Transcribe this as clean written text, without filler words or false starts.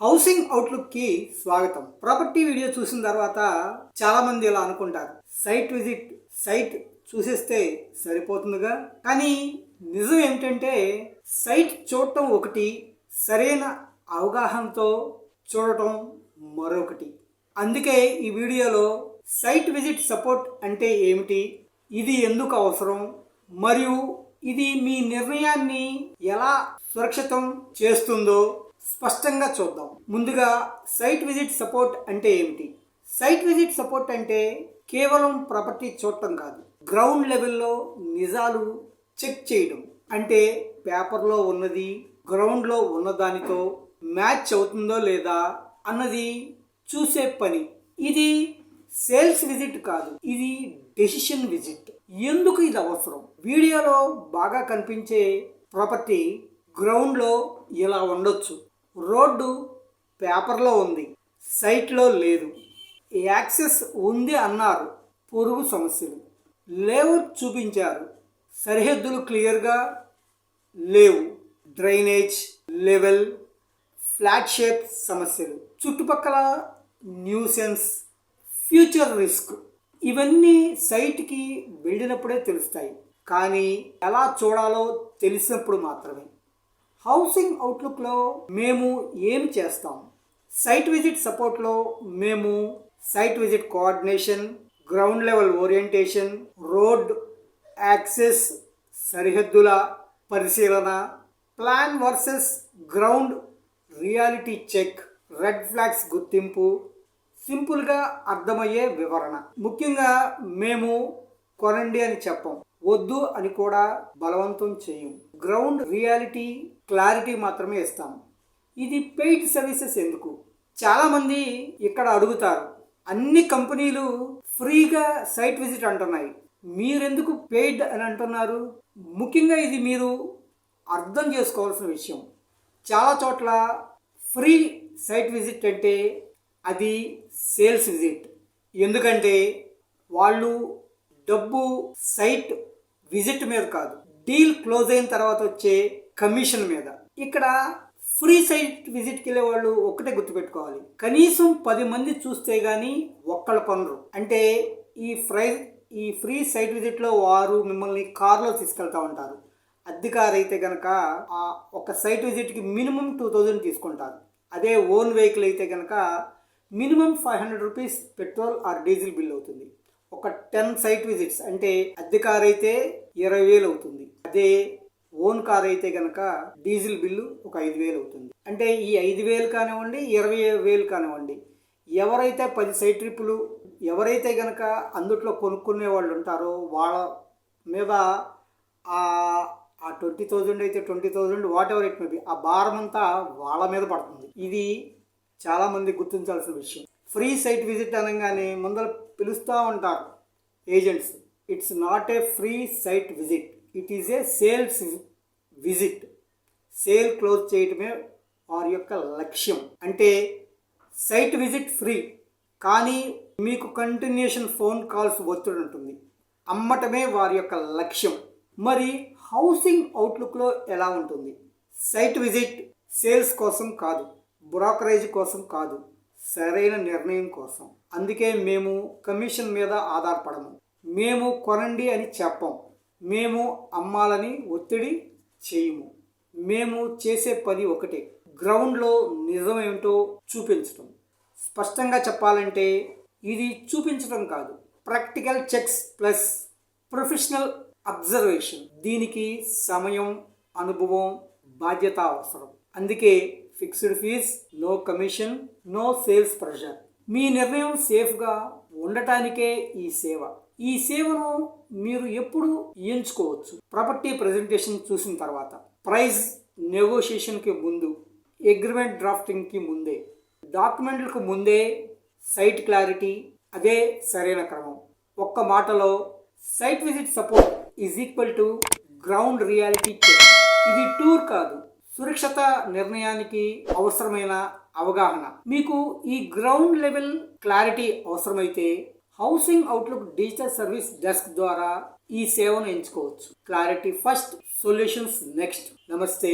Housing outlook కి స్వాగతం. Property video చూసిన తర్వాత చాలా మంది ఇలా అనుకుంటారు, సైట్ చూసేస్తే సరిపోతుందిగా. కానీ నిజం ఏమిటంటే సైట్ చూడటం ఒకటి, సరైన అవగాహనతో చూడటం మరొకటి. అందుకే ఈ వీడియోలో సైట్ విజిట్ సపోర్ట్ అంటే ఏమిటి, ఇది ఎందుకు అవసరం, మరియు ఇది మీ నిర్ణయాన్ని ఎలా సురక్షితం చేస్తుందో స్పష్టంగా చూద్దాం. ముందుగా సైట్ విజిట్ సపోర్ట్ అంటే ఏమిటి? సైట్ విజిట్ సపోర్ట్ అంటే కేవలం ప్రాపర్టీ చూడటం కాదు, గ్రౌండ్ లెవెల్లో నిజాలు చెక్ చేయడం. అంటే పేపర్లో ఉన్నది గ్రౌండ్లో ఉన్నదానితో మ్యాచ్ అవుతుందో లేదా అన్నది చూసే పని. ఇది సేల్స్ విజిట్ కాదు, ఇది డెసిషన్ విజిట్. ఎందుకు ఇది అవసరం? వీడియోలో బాగా కనిపించే ప్రాపర్టీ గ్రౌండ్లో ఇలా ఉండొచ్చు, రోడ్డు పేపర్లో ఉంది, సైట్లో లేదు. యాక్సెస్ ఉంది అన్నారు, పొరుగు సమస్యలు. లేఅవుట్ చూపించారు, సరిహద్దులు క్లియర్గా లేవు. డ్రైనేజ్, లెవెల్, ఫ్లాట్ షేప్ సమస్యలు, చుట్టుపక్కల న్యూసెన్స్, ఫ్యూచర్ రిస్క్. ఇవన్నీ సైట్కి వెళ్ళినప్పుడే తెలుస్తాయి, కానీ ఎలా చూడాలో తెలిసినప్పుడు మాత్రమే. హౌసింగ్ అవుట్లుక్లో మేము ఏమి చేస్తాం? సైట్ విజిట్ సపోర్ట్లో మేము site visit coordination, ground level orientation, road access, సరిహద్దుల పరిశీలన, plan versus ground reality check, red flags గుర్తింపు, సింపుల్గా అర్థమయ్యే వివరణ. ముఖ్యంగా మేము కొనండి అని చెప్పం, వద్దు అని కూడా బలవంతం చేయం. గ్రౌండ్ రియాలిటీ క్లారిటీ మాత్రమే ఇస్తాం. ఇది పెయిడ్ సర్వీసెస్ ఎందుకు? చాలామంది ఇక్కడ అడుగుతారు, అన్ని కంపెనీలు ఫ్రీగా సైట్ విజిట్ అంటున్నాయి, మీరెందుకు పెయిడ్ అని అంటున్నారు? ముఖ్యంగా ఇది మీరు అర్థం చేసుకోవాల్సిన విషయం. చాలా చోట్ల ఫ్రీ సైట్ విజిట్ అంటే అది సేల్స్ విజిట్. ఎందుకంటే వాళ్ళు డబ్బు సైట్ విజిట్ మీద కాదు, డీల్ క్లోజ్ అయిన తర్వాత వచ్చే కమిషన్ మీద. ఇక్కడ ఫ్రీ సైట్ విజిట్కి వెళ్ళే వాళ్ళు ఒక్కటే గుర్తుపెట్టుకోవాలి, కనీసం 10 మంది చూస్తే గానీ ఒక్కళ్ళు కొనరు. అంటే ఈ ఫ్రీ సైట్ విజిట్లో వారు మిమ్మల్ని కార్లో తీసుకెళ్తా ఉంటారు. అద్దె కార్ అయితే కనుక ఆ ఒక సైట్ విజిట్కి మినిమం 2000 తీసుకుంటారు. అదే ఓన్ వెహికల్ అయితే కనుక minimum 500 rupees petrol are diesel bill అవుతుంది. ఒక 10 సైట్ విజిట్స్ అంటే అద్దె కార్ అయితే 20,000 అవుతుంది. అదే ఓన్ కార్ అయితే కనుక డీజిల్ బిల్లు ఒక 5,000 అవుతుంది. అంటే ఈ 5,000 కానివ్వండి, 20,000 కానివ్వండి, ఎవరైతే 10 సైట్ ట్రిప్పులు ఎవరైతే కనుక అందుట్లో కొనుక్కునే వాళ్ళు ఉంటారో వాళ్ళ మీద ఆ 20,000 అయితే 20,000, what ever it may be, ఆ భారం అంతా వాళ్ళ మీద పడుతుంది. ఇది చాలామంది గుర్తించాల్సిన విషయం. ఫ్రీ సైట్ విజిట్ అనగానే ముందర పిలుస్తూ ఉంటారు agents. It's not a free site visit, it is a sales visit. Sale close చేయటమే వారి యొక్క లక్ష్యం. అంటే సైట్ విజిట్ ఫ్రీ, కానీ మీకు కంటిన్యూషన్ ఫోన్ కాల్స్ ఒత్తిడి ఉంటుంది. అమ్మటమే వారి యొక్క లక్ష్యం. మరి హౌసింగ్ అవుట్లుక్లో ఎలా ఉంటుంది? సైట్ విజిట్ సేల్స్ కోసం కాదు, బ్రోకరేజ్ కోసం కాదు, సరైన నిర్ణయం కోసం. అందుకే మేము కమిషన్ మీద ఆధారపడము, మేము కొనండి అని చెప్పం, మేము అమ్మాలని ఒత్తిడి చేయము. మేము చేసే పని ఒకటే, గ్రౌండ్లో నిజం ఏమిటో చూపించడం. స్పష్టంగా చెప్పాలంటే ఇది చూపించడం కాదు, practical checks plus professional observation. దీనికి సమయం, అనుభవం, బాధ్యత అవసరం. అందుకే fixed fees, no commission, no sales pressure. మీ నిర్ణయం సేఫ్గా ఉండటానికే ఈ సేవ. ఈ సేవను మీరు ఎప్పుడు ఎంచుకోవచ్చు? ప్రాపర్టీ ప్రెజెంటేషన్ చూసిన తర్వాత, ప్రైస్ నెగోషియేషన్కి ముందు, అగ్రిమెంట్ డ్రాఫ్టింగ్కి ముందే, డాక్యుమెంట్లకు ముందే సైట్ క్లారిటీ. అదే సరైన క్రమం. ఒక్క మాటలో site visit support is equal to ground reality check. ఇది టూర్ కాదు, సురక్షిత నిర్ణయానికి అవసరమైన అవగాహన. మీకు ఈ గ్రౌండ్ లెవెల్ క్లారిటీ అవసరమైతే housing outlook digital service desk ద్వారా ఈ సేవను ఎంచుకోవచ్చు. Clarity first, solutions next. నమస్తే.